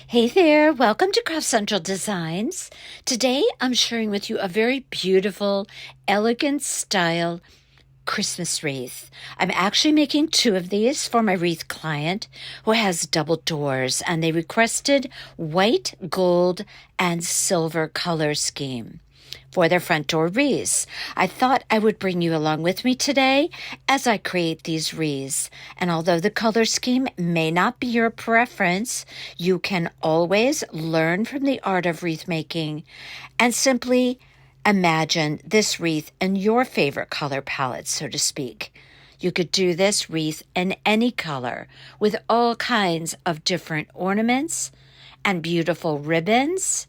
Hey there, welcome to Craft Central Designs. Today I'm sharing with you a very beautiful, elegant style Christmas wreath. I'm actually making two of these for my wreath client who has double doors, and they requested white, gold, and silver color scheme for their front door wreaths. I thought I would bring you along with me today as I create these wreaths. And although the color scheme may not be your preference, you can always learn from the art of wreath making and simply imagine this wreath in your favorite color palette, so to speak. You could do this wreath in any color with all kinds of different ornaments and beautiful ribbons.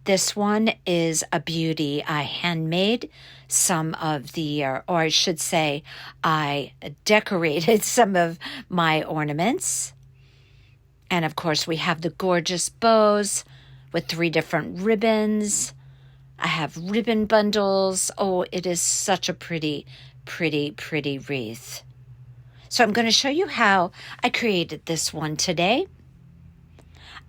This one is a beauty. I handmade some of or I should say, I decorated some of my ornaments. And of course, we have the gorgeous bows with 3 different ribbons. I have ribbon bundles. Oh, it is such a pretty, pretty, pretty wreath. So I'm going to show you how I created this one today.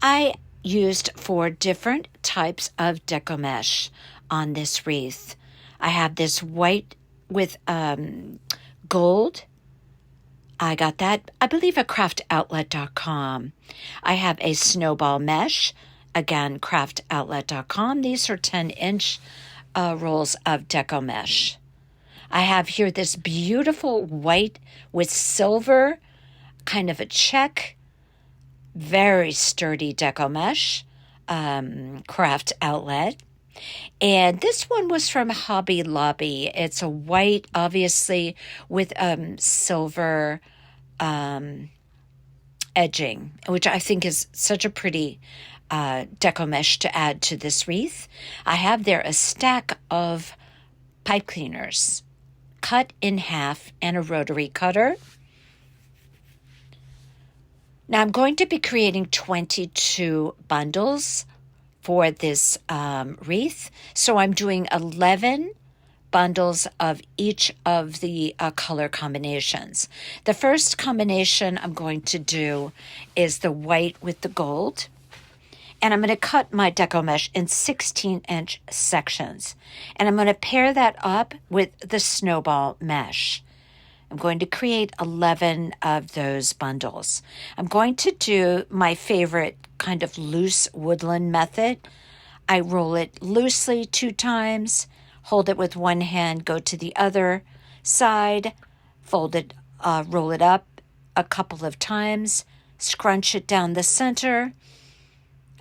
I used 4 different types of Deco Mesh on this wreath. I have this white with gold. I got that, I believe, at craftcentraldesigns.com. I have a snowball mesh, again, craftcentraldesigns.com. These are 10-inch rolls of Deco Mesh. I have here this beautiful white with silver, kind of a check, very sturdy Deco Mesh, craft outlet. And this one was from Hobby Lobby. It's a white, obviously, with silver edging, which I think is such a pretty Deco Mesh to add to this wreath. I have there a stack of pipe cleaners cut in half and a rotary cutter. Now I'm going to be creating 22 bundles for this wreath. So I'm doing 11 bundles of each of the color combinations. The first combination I'm going to do is the white with the gold. And I'm going to cut my Deco Mesh in 16-inch sections. And I'm going to pair that up with the snowball mesh. I'm going to create 11 of those bundles. I'm going to do my favorite kind of loose woodland method. I roll it loosely 2 times, hold it with one hand, go to the other side, fold it, roll it up a couple of times, scrunch it down the center.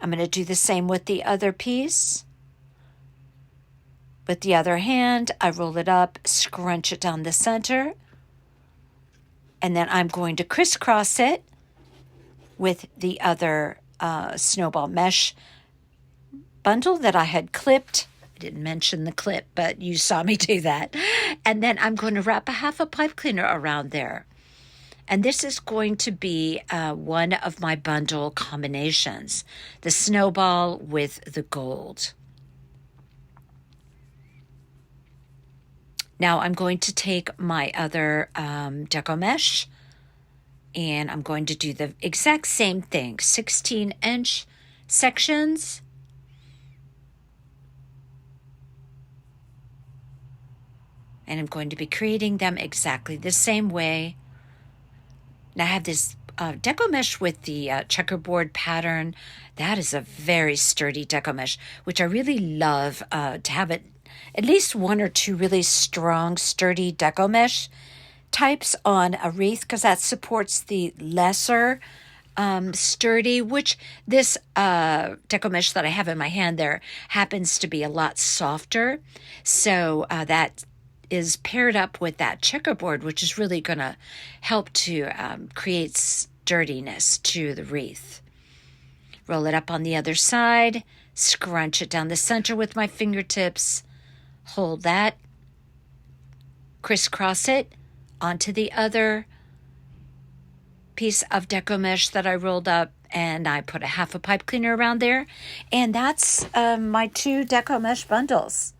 I'm going to do the same with the other piece. With the other hand, I roll it up, scrunch it down the center. And then I'm going to crisscross it with the other snowball mesh bundle that I had clipped. I didn't mention the clip, but you saw me do that. And then I'm going to wrap a half a pipe cleaner around there. And this is going to be one of my bundle combinations, the snowball with the gold. Now I'm going to take my other Deco Mesh, and I'm going to do the exact same thing, 16-inch sections. And I'm going to be creating them exactly the same way. Now I have this Deco Mesh with the checkerboard pattern. That is a very sturdy Deco Mesh, which I really love to have it at least 1 or 2 really strong, sturdy Deco Mesh types on a wreath, because that supports the lesser sturdy, which this Deco Mesh that I have in my hand there happens to be a lot softer. So that is paired up with that checkerboard, which is really going to help to create sturdiness to the wreath. Roll it up on the other side, scrunch it down the center with my fingertips, hold that, crisscross it onto the other piece of Deco Mesh that I rolled up, and I put a half a pipe cleaner around there. And that's my 2 Deco Mesh bundles.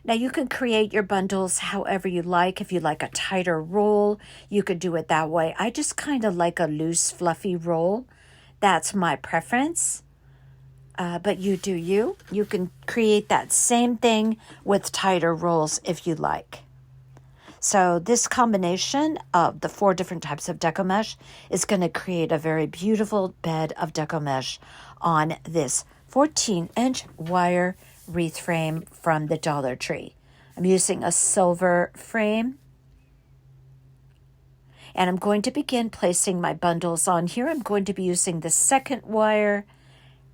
Now you can create your bundles however you like. If you like a tighter roll, you could do it that way. I just kind of like a loose, fluffy roll. That's my preference. But you do you. You can create that same thing with tighter rolls if you like. So this combination of the 4 different types of Deco Mesh is going to create a very beautiful bed of Deco Mesh on this 14-inch wire wreath frame from the Dollar Tree. I'm using a silver frame. And I'm going to begin placing my bundles on here. I'm going to be using the 2nd wire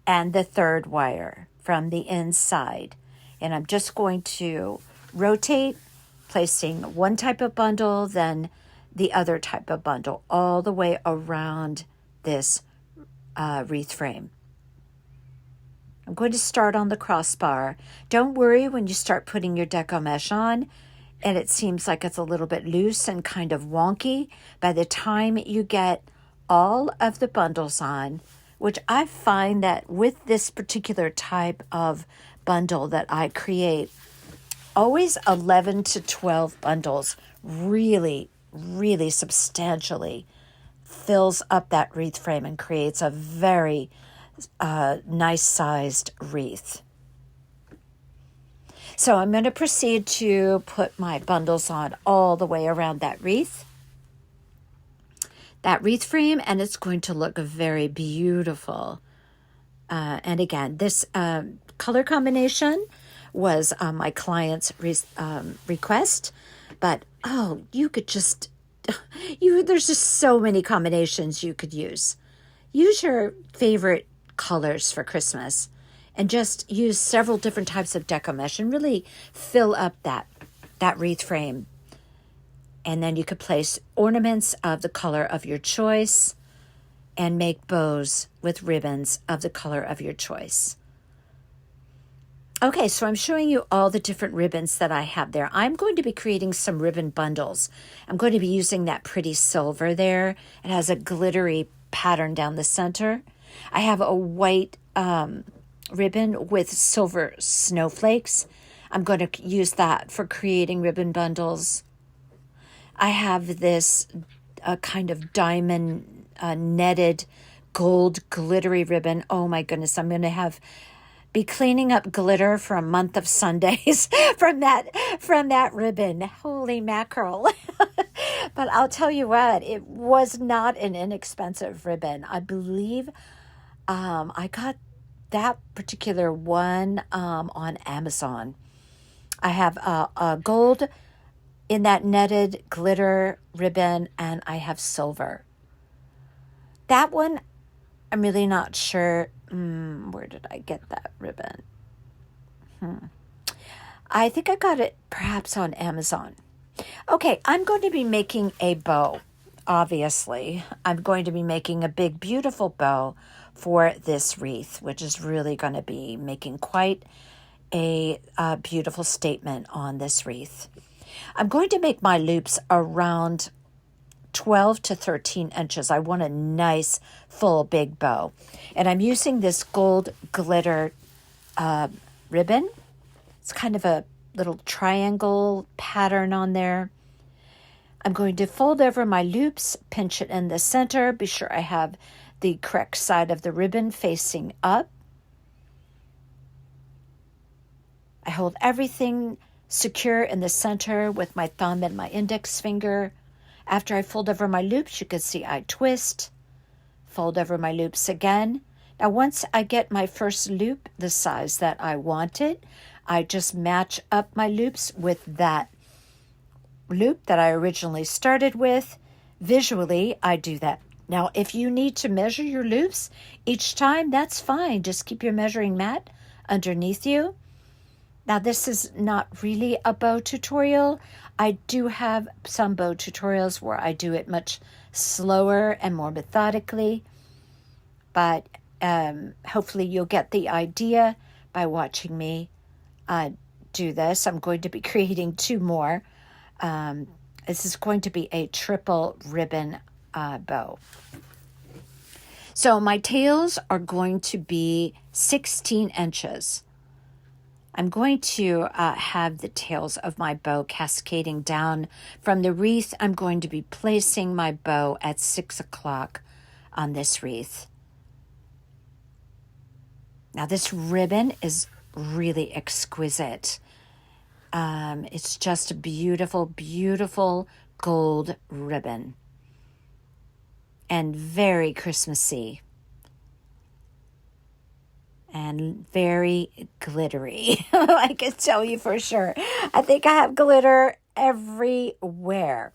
and the 3rd wire from the inside. And I'm just going to rotate, placing one type of bundle, then the other type of bundle, all the way around this wreath frame. I'm going to start on the crossbar. Don't worry when you start putting your Deco Mesh on and it seems like it's a little bit loose and kind of wonky. By the time you get all of the bundles on, which I find that with this particular type of bundle that I create, always 11 to 12 bundles really, really substantially fills up that wreath frame and creates a very nice sized wreath. So I'm going to proceed to put my bundles on all the way around that wreath frame, and it's going to look very beautiful. And again, this color combination was my client's request, but you could just, there's just so many combinations you could use. Use your favorite colors for Christmas and just use several different types of Deco Mesh and really fill up that wreath frame. And then you could place ornaments of the color of your choice and make bows with ribbons of the color of your choice. Okay, so I'm showing you all the different ribbons that I have there. I'm going to be creating some ribbon bundles. I'm going to be using that pretty silver there. It has a glittery pattern down the center. I have a white ribbon with silver snowflakes. I'm going to use that for creating ribbon bundles. I have this kind of diamond netted gold glittery ribbon. Oh my goodness, I'm going to be cleaning up glitter for a month of Sundays from that ribbon. Holy mackerel. But I'll tell you what, it was not an inexpensive ribbon. I believe I got that particular one on Amazon. I have a gold in that netted glitter ribbon, and I have silver. That one, I'm really not sure. Where did I get that ribbon? I think I got it perhaps on Amazon. Okay, I'm going to be making a bow, obviously. I'm going to be making a big, beautiful bow for this wreath, which is really going to be making quite a beautiful statement on this wreath. I'm going to make my loops around 12 to 13 inches. I want a nice, full, big bow. And I'm using this gold glitter ribbon. It's kind of a little triangle pattern on there. I'm going to fold over my loops, pinch it in the center. Be sure I have the correct side of the ribbon facing up. I hold everything secure in the center with my thumb and my index finger. After I fold over my loops, you can see I twist, fold over my loops again. Now, once I get my first loop the size that I want it, I just match up my loops with that loop that I originally started with. Visually, I do that. Now, if you need to measure your loops each time, that's fine. Just keep your measuring mat underneath you. Now, this is not really a bow tutorial. I do have some bow tutorials where I do it much slower and more methodically, but hopefully you'll get the idea by watching me do this. I'm going to be creating 2 more. This is going to be a triple ribbon bow. So my tails are going to be 16 inches. I'm going to have the tails of my bow cascading down from the wreath. I'm going to be placing my bow at 6 o'clock on this wreath. Now this ribbon is really exquisite. It's just a beautiful, beautiful gold ribbon and very Christmassy and very glittery. I can tell you for sure. I think I have glitter everywhere.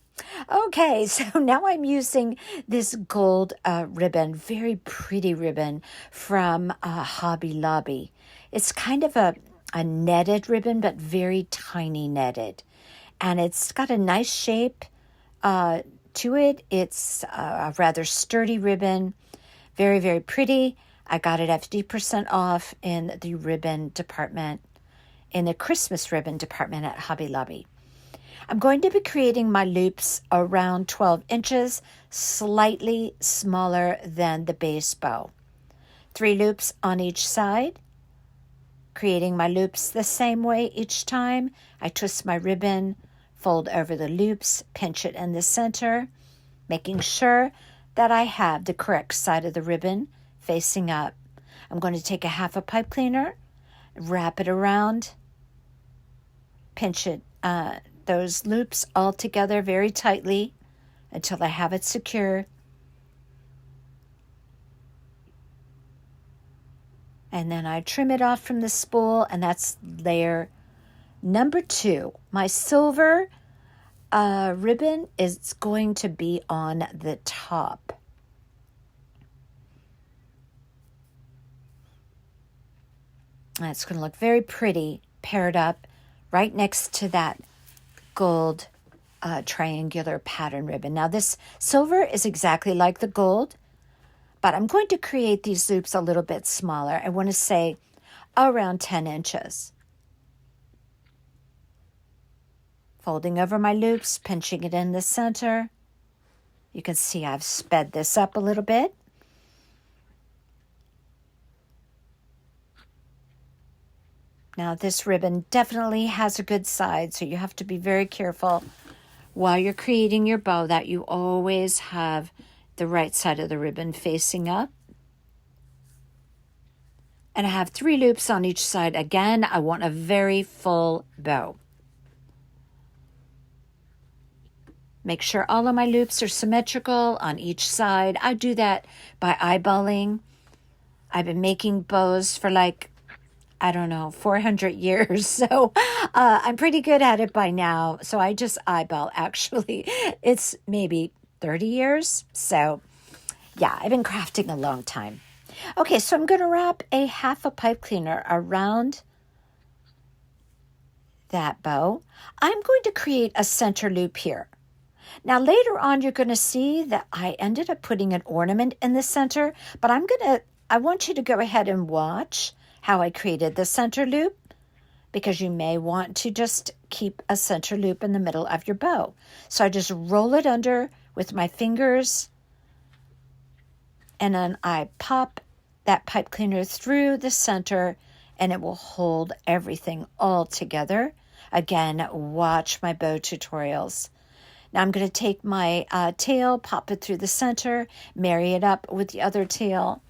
Okay, so now I'm using this gold ribbon, very pretty ribbon from Hobby Lobby. It's kind of a netted ribbon, but very tiny netted. And it's got a nice shape to it. It's a rather sturdy ribbon, very, very pretty. I got it at 50% off in the ribbon department, in the Christmas ribbon department at Hobby Lobby. I'm going to be creating my loops around 12 inches, slightly smaller than the base bow. 3 loops on each side, creating my loops the same way each time. I twist my ribbon, fold over the loops, pinch it in the center, making sure that I have the correct side of the ribbon facing up. I'm going to take a half a pipe cleaner, wrap it around, pinch it, those loops all together very tightly until I have it secure. And then I trim it off from the spool, and that's layer number 2. My silver ribbon is going to be on the top. And it's going to look very pretty paired up right next to that gold triangular pattern ribbon. Now this silver is exactly like the gold, but I'm going to create these loops a little bit smaller. I want to say around 10 inches. Folding over my loops, pinching it in the center. You can see I've sped this up a little bit. Now this ribbon definitely has a good side, so you have to be very careful while you're creating your bow that you always have the right side of the ribbon facing up. And I have 3 loops on each side. Again, I want a very full bow. Make sure all of my loops are symmetrical on each side. I do that by eyeballing. I've been making bows for 400 years. So I'm pretty good at it by now. So I just eyeball, actually. It's maybe 30 years. So yeah, I've been crafting a long time. Okay, so I'm going to wrap a half a pipe cleaner around that bow. I'm going to create a center loop here. Now later on, you're going to see that I ended up putting an ornament in the center, but I want you to go ahead and watch how I created the center loop, because you may want to just keep a center loop in the middle of your bow. So I just roll it under with my fingers, and then I pop that pipe cleaner through the center, and it will hold everything all together. Again, watch my bow tutorials. Now I'm going to take my tail, pop it through the center, marry it up with the other tail.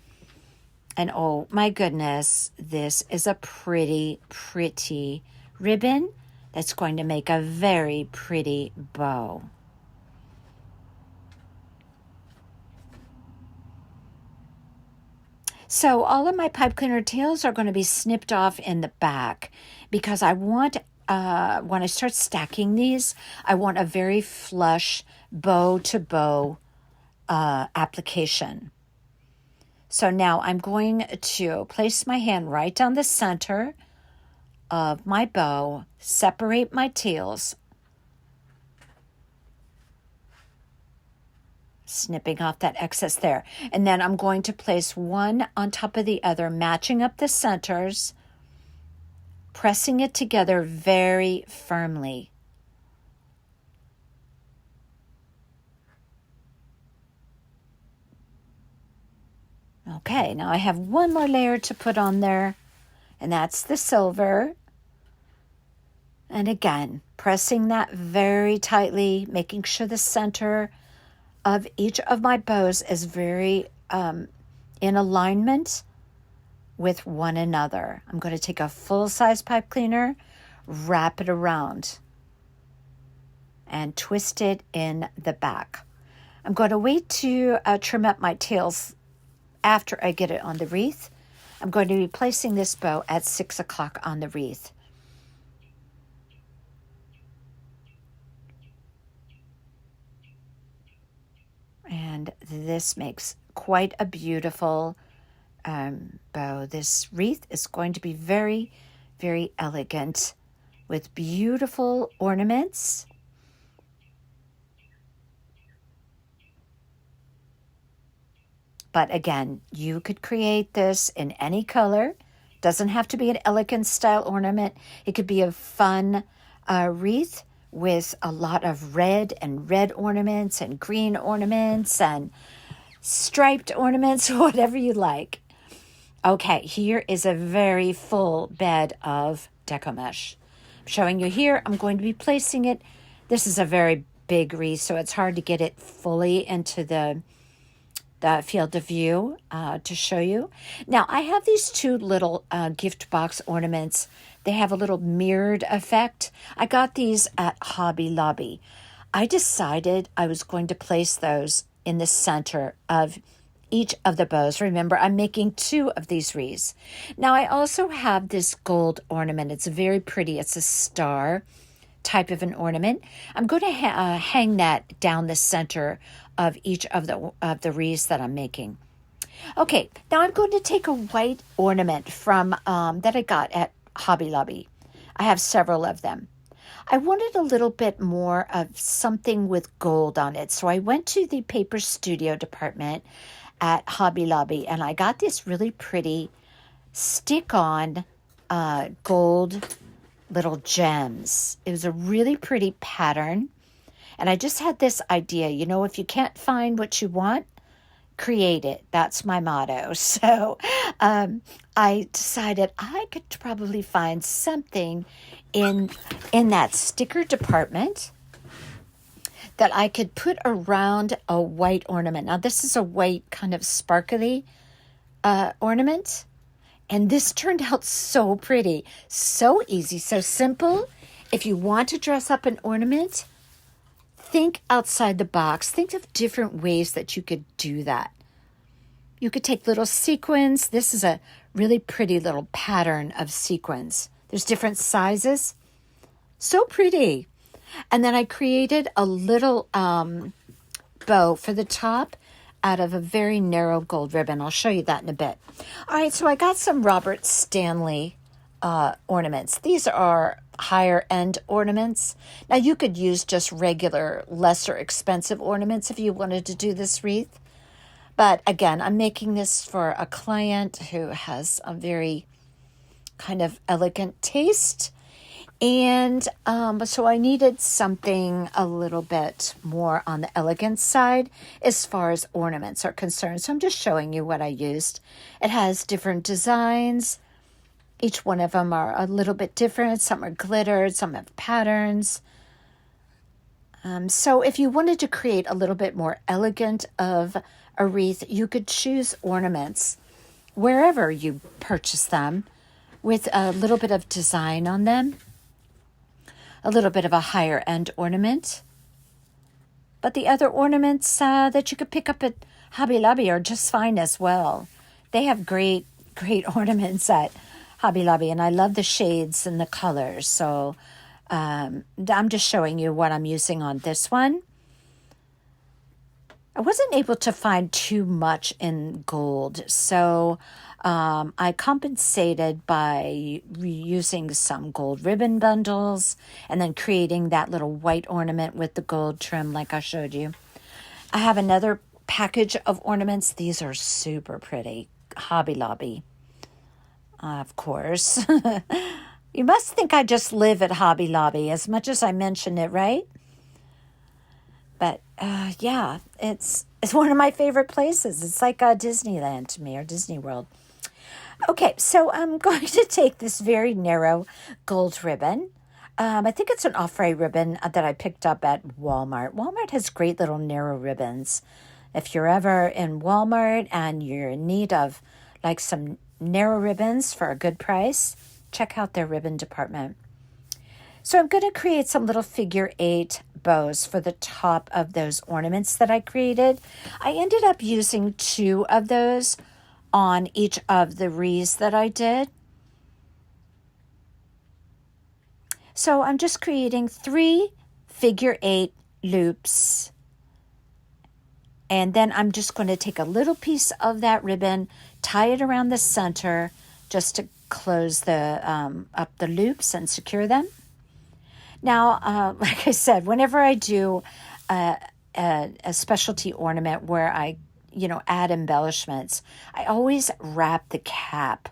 And oh my goodness, this is a pretty, pretty ribbon that's going to make a very pretty bow. So all of my pipe cleaner tails are going to be snipped off in the back, because I want, when I start stacking these, I want a very flush bow to bow application. So now I'm going to place my hand right down the center of my bow, separate my tails, snipping off that excess there. And then I'm going to place one on top of the other, matching up the centers, pressing it together very firmly. Okay, now I have one more layer to put on there, and that's the silver. And again, pressing that very tightly, making sure the center of each of my bows is very in alignment with one another. I'm going to take a full-size pipe cleaner, wrap it around, and twist it in the back. I'm going to wait to trim up my tails after I get it on the wreath. I'm going to be placing this bow at 6 o'clock on the wreath. And this makes quite a beautiful bow. This wreath is going to be very, very elegant with beautiful ornaments. But again, you could create this in any color. Doesn't have to be an elegant style ornament. It could be a fun wreath with a lot of red ornaments and green ornaments and striped ornaments, whatever you like. Okay, here is a very full bed of Deco Mesh. I'm showing you here. I'm going to be placing it. This is a very big wreath, so it's hard to get it fully into the field of view to show you. Now, I have these two little gift box ornaments. They have a little mirrored effect. I got these at Hobby Lobby. I decided I was going to place those in the center of each of the bows. Remember, I'm making 2 of these wreaths. Now, I also have this gold ornament. It's very pretty. It's a star type of an ornament. I'm going to hang that down the center of each of the wreaths that I'm making. Okay, now I'm going to take a white ornament from that I got at Hobby Lobby. I have several of them. I wanted a little bit more of something with gold on it, so I went to the paper studio department at Hobby Lobby, and I got this really pretty stick-on gold little gems. It was a really pretty pattern. And I just had this idea, if you can't find what you want, create it. That's my motto. So I decided I could probably find something in that sticker department that I could put around a white ornament. Now, this is a white kind of sparkly ornament. And this turned out so pretty, so easy, so simple. If you want to dress up an ornament, think outside the box. Think of different ways that you could do that. You could take little sequins. This is a really pretty little pattern of sequins. There's different sizes. So pretty. And then I created a little bow for the top out of a very narrow gold ribbon. I'll show you that in a bit. All right, so I got some Robert Stanley ornaments. These are higher end ornaments. Now you could use just regular, lesser expensive ornaments if you wanted to do this wreath. But again, I'm making this for a client who has a very kind of elegant taste. And so I needed something a little bit more on the elegant side as far as ornaments are concerned. So I'm just showing you what I used. It has different designs. Each one of them are a little bit different. Some are glittered, some have patterns. So if you wanted to create a little bit more elegant of a wreath, you could choose ornaments wherever you purchase them with a little bit of design on them. A little bit of a higher end ornament. But the other ornaments that you could pick up at Hobby Lobby are just fine as well. They have great ornaments at Hobby Lobby, and I love the shades and the colors. So I'm just showing you what I'm using on this one. I wasn't able to find too much in gold, so I compensated by reusing some gold ribbon bundles and then creating that little white ornament with the gold trim like I showed you. I have another package of ornaments. These are super pretty. Hobby Lobby, of course. You must think I just live at Hobby Lobby as much as I mention it, right? But yeah, it's one of my favorite places. It's like Disneyland to me, or Disney World. Okay, so I'm going to take this very narrow gold ribbon. I think it's an offray ribbon that I picked up at Walmart. Walmart has great little narrow ribbons. If you're ever in Walmart and you're in need of like some narrow ribbons for a good price, check out their ribbon department. So I'm going to create some little figure 8 bows for the top of those ornaments that I created. I ended up using 2 of those on each of the wreaths that I did. So I'm just creating 3 figure 8 loops. And then I'm just going to take a little piece of that ribbon, tie it around the center just to close the up the loops and secure them. Now, like I said, whenever I do a specialty ornament where I, add embellishments, I always wrap the cap.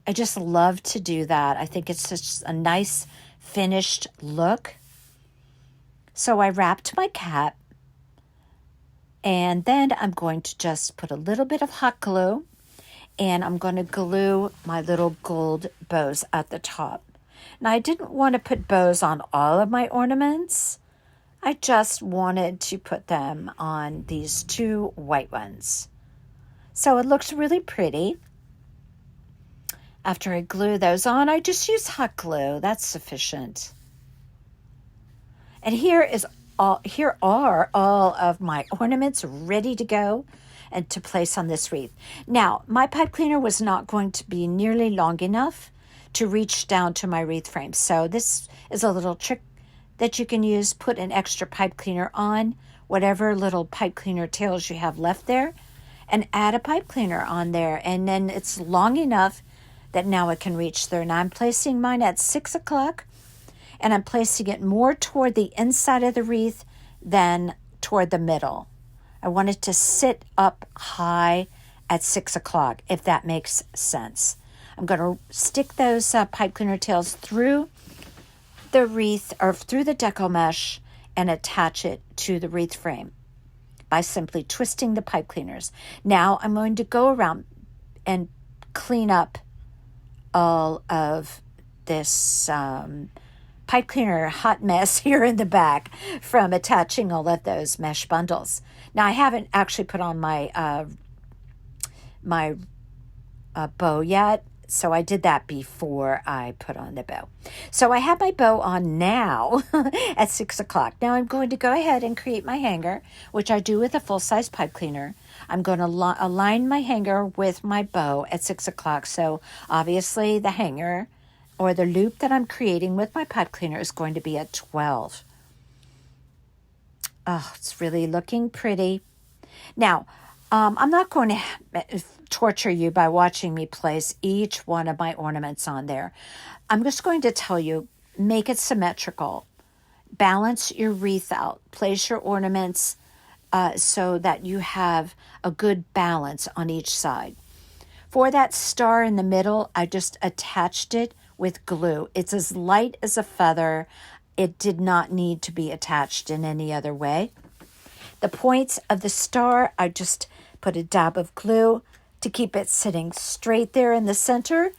I just love to do that. I think it's just a nice finished look. So I wrapped my cap, and then I'm going to just put a little bit of hot glue, and I'm going to glue my little gold bows at the top. Now, I didn't want to put bows on all of my ornaments. I just wanted to put them on these 2 white ones. So it looks really pretty. After I glue those on, I just use hot glue. That's sufficient. And here are all of my ornaments ready to go and to place on this wreath. Now, my pipe cleaner was not going to be nearly long enough to reach down to my wreath frame. So this is a little trick that you can use. Put an extra pipe cleaner on whatever little pipe cleaner tails you have left there and add a pipe cleaner on there. And then it's long enough that now it can reach there. Now I'm placing mine at 6 o'clock and I'm placing it more toward the inside of the wreath than toward the middle. I want it to sit up high at 6 o'clock, if that makes sense. I'm going to stick those pipe cleaner tails through the wreath or through the Deco Mesh and attach it to the wreath frame by simply twisting the pipe cleaners. Now I'm going to go around and clean up all of this pipe cleaner hot mess here in the back from attaching all of those mesh bundles. Now I haven't actually put on my bow yet. So I did that before I put on the bow. So I have my bow on now at 6 o'clock. Now I'm going to go ahead and create my hanger, which I do with a full-size pipe cleaner. I'm going to align my hanger with my bow at 6 o'clock. So obviously the hanger or the loop that I'm creating with my pipe cleaner is going to be at 12. Oh, it's really looking pretty. Now, I'm not going to torture you by watching me place each one of my ornaments on there. I'm just going to tell you, make it symmetrical. Balance your wreath out. Place your ornaments so that you have a good balance on each side. For that star in the middle, I just attached it with glue. It's as light as a feather. It did not need to be attached in any other way. The points of the star, I just put a dab of glue to keep it sitting straight there in the center.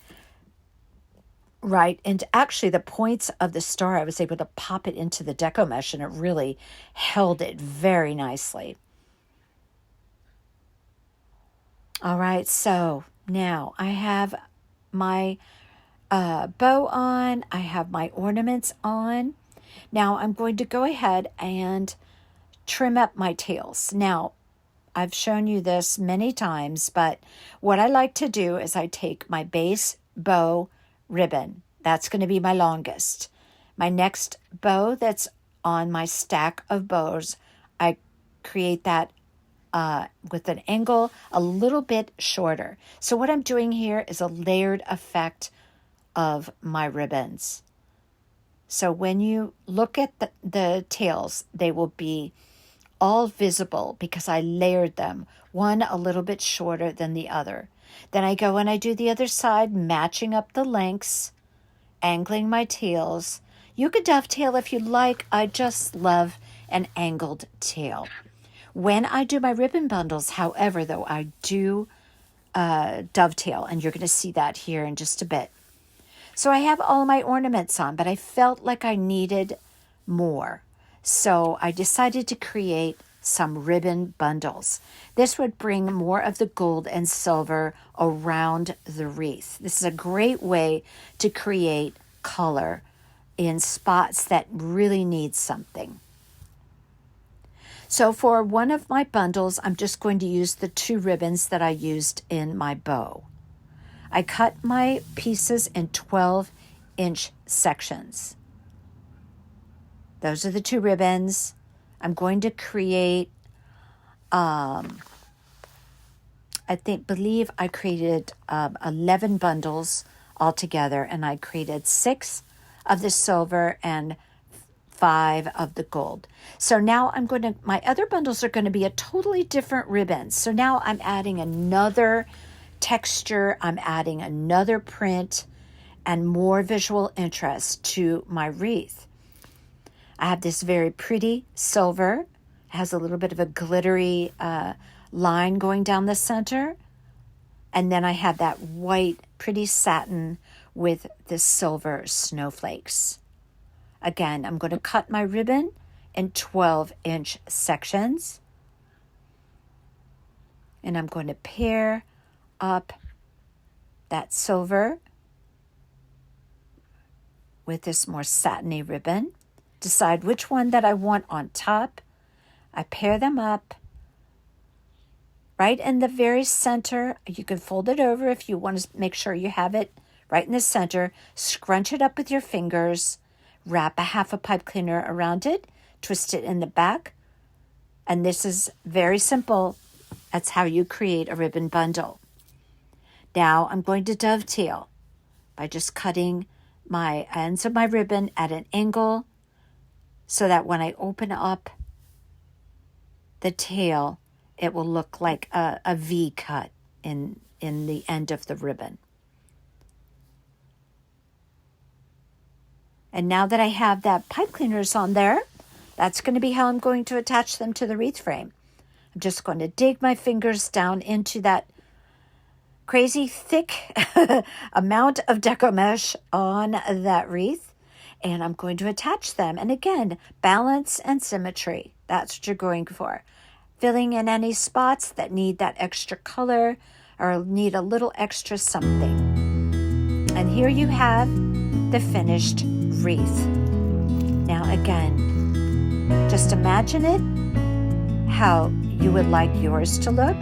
Right, and actually the points of the star, I was able to pop it into the Deco Mesh and it really held it very nicely. All right, so now I have my bow on, I have my ornaments on. Now I'm going to go ahead and trim up my tails. Now, I've shown you this many times, but what I like to do is I take my base bow ribbon. That's going to be my longest. My next bow that's on my stack of bows, I create that with an angle a little bit shorter. So what I'm doing here is a layered effect of my ribbons. So when you look at the tails, they will be all visible because I layered them, one a little bit shorter than the other. Then I go and I do the other side, matching up the lengths, angling my tails. You could dovetail if you like. I just love an angled tail. When I do my ribbon bundles, however, though, I do dovetail, and you're going to see that here in just a bit. So I have all my ornaments on, but I felt like I needed more. So I decided to create some ribbon bundles. This would bring more of the gold and silver around the wreath. This is a great way to create color in spots that really need something. So for one of my bundles, I'm just going to use the 2 ribbons that I used in my bow. I cut my pieces in 12-inch sections. Those are the 2 ribbons. I'm going to create, believe I created 11 bundles altogether, and I created 6 of the silver and 5 of the gold. So now my other bundles are going to be a totally different ribbon. So now I'm adding another texture, I'm adding another print, and more visual interest to my wreath. I have this very pretty silver. It has a little bit of a glittery line going down the center. And then I have that white, pretty satin with the silver snowflakes. Again, I'm going to cut my ribbon in 12-inch sections. And I'm going to pair up that silver with this more satiny ribbon. Decide which one that I want on top. I pair them up. Right in the very center, you can fold it over if you want to make sure you have it right in the center. Scrunch it up with your fingers. Wrap a half a pipe cleaner around it. Twist it in the back. And this is very simple. That's how you create a ribbon bundle. Now I'm going to dovetail by just cutting my ends of my ribbon at an angle, so that when I open up the tail, it will look like a V cut in the end of the ribbon. And now that I have that pipe cleaners on there, that's going to be how I'm going to attach them to the wreath frame. I'm just going to dig my fingers down into that crazy thick amount of Deco Mesh on that wreath. And I'm going to attach them. And again, balance and symmetry. That's what you're going for. Filling in any spots that need that extra color or need a little extra something. And here you have the finished wreath. Now again, just imagine it, how you would like yours to look.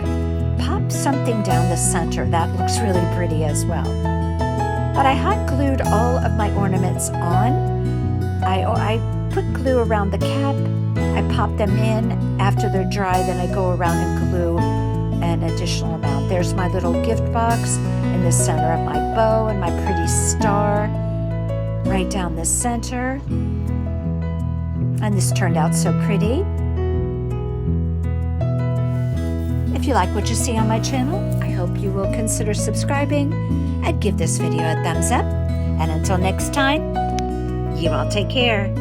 Pop something down the center. That looks really pretty as well. But I hot glued all of my ornaments on. I put glue around the cap. I pop them in after they're dry. Then I go around and glue an additional amount. There's my little gift box in the center of my bow and my pretty star right down the center. And this turned out so pretty. If you like what you see on my channel, I hope you will consider subscribing and give this video a thumbs up. And until next time, you all take care.